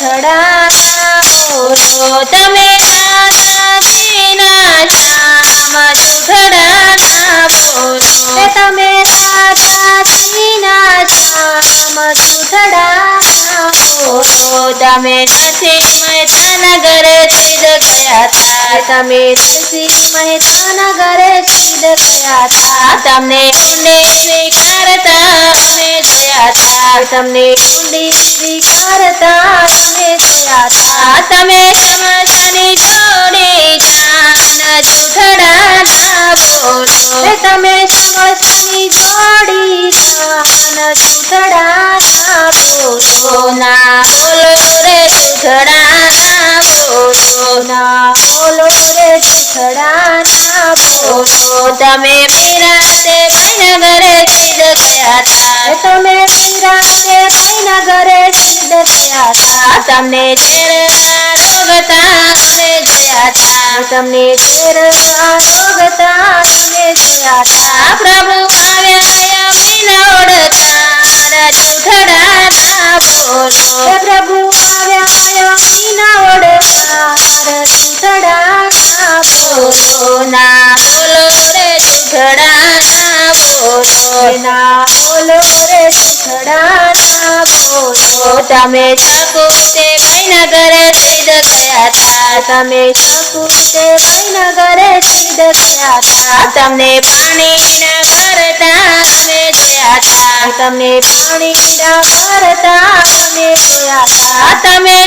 સુથડાના બોલો તમે રાધાજીના શ્યામ સુથડાના બોલો તમે રાધાજીના શ્યામ સુથડાના બોલો તમે નરસિંહ મહેતાના ઘરેથી જ ગયા તા તમે નરસિંહ મહેતાના ઘરે સિદ્ધ ગયા તા તમને ઊંડે સ્વીકારતા અમે જોયા તા તમને ઊંડી સ્વીકારતા અમે જોયા તા તમે સમસ્યાની જોડી કાન સુથડાના બોલો તમે સમસ્યાની જોડી કાન સુથડાના બોલો ના બોલો રે સુથડાના બોલો ના બોલો રે સુથડાના બોલો તમે વિરાતે ભાઈના ઘરેથી જ ગયા તા તમે રાતે ભાઈના ઘરે સિદ્ધ ગયા તા તમને ઝેર આરોગતા અમે જોયા તા તમને ઘેર આરોગતા અમે જોયા તા પ્રભુ આવ્યા વિના ઓળખાણ સુથડાના બોલો પ્રભુ આવ્યા વિના ઓળખાર સુથડાના બોલો ના બોલો રે સુથડાના બોલો ના બોલો રે સુથડાના બોલો તમે શકુતે ભાઈના ઘરેથી જ ગયા તા તમે શકુતે ભાઈના ઘરે સિદ્ધ ગયા તા તમને પાણીના ભરતા અમે જોયા તા તમને પાણીના ભરતા અમે જોયા તા તમે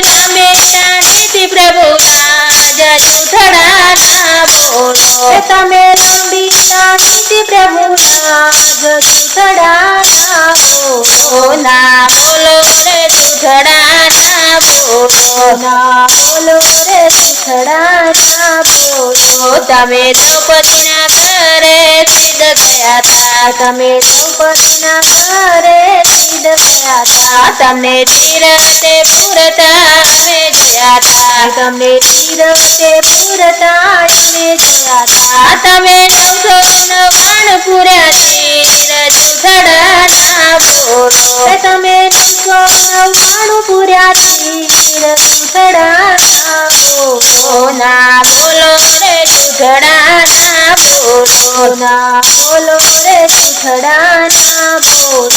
લાંબી પ્રભુના જ સુથડાના બોલો તમે લાંબી લાંબી પ્રભુના જ સુથડાના બોલો ના બોલો રે સુથડાના બોલો ના બોલો રે સુથડાના બોલો તમે દ્રૌપદીના ઘરે સિદ્ધ ગયા તા તમે દ્રૌપદીના ઘરે સિદ્ધ ગયા તા તમને તીરતે પૂરતા અમે જોયા તા તમને તીરતે પૂરતા અમે જોયા તા તમે 999 પૂર્યા તીર સુથડાના બોલો તમે 999 પૂર્યા તીર સુથડાના બોલો ના બોલો રે સુથડાના બોલો ના બોલો રે સુથડાના બોલો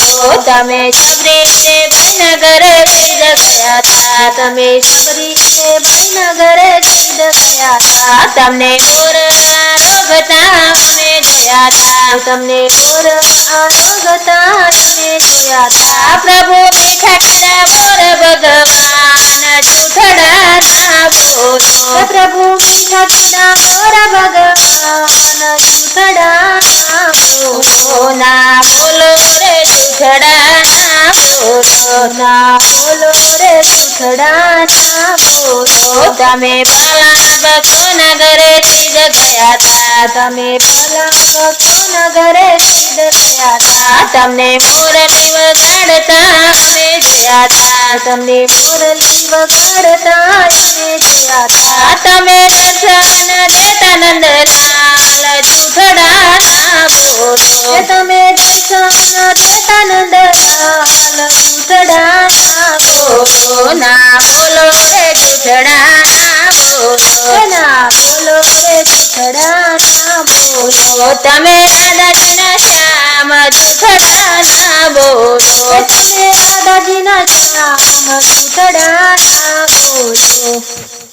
તમે સબરીને ભાઈના ઘરેથી જ ગયા તા તમે સબરીને ભાઈના ઘરે સિદ્ધ ગયા તા તમને ઓર આરોગતા અમે જોયા તા તમને ઓર આરોગતા અમે જોયા તા પ્રભુ મીઠા કીધા બોર ભગવાન સુથડાના બોલો પ્રભુ મીઠા કીધા મોર ભગવાન સુથડાના બોલો ના બોલો રે સુથડાના બોલો ના બોલો રે સુથડાના બોલો તમે ભલા ભક્તોના ઘરેથી જ ગયા તા તમે ભલા ભક્તોના ઘરે સિદ્ધ ગયા તા તમને મોરલી વગાડતા અમે જોયા તા તમને મુરલી વગાડતા અમે જોયા તા તમે દર્શન દેતા નંદલાલ સુથડાના બોલો તમે દર્શન દેતા નંદલાલ સુથડાના બોલો ના બોલો રે સુથડાના બોલો ના બોલો રે સુથડાના બોલો તમે રાધાજીના શ્યામ સુથડાના બોલો તમે રાધાજીના શ્યામ સુથડાના બોલો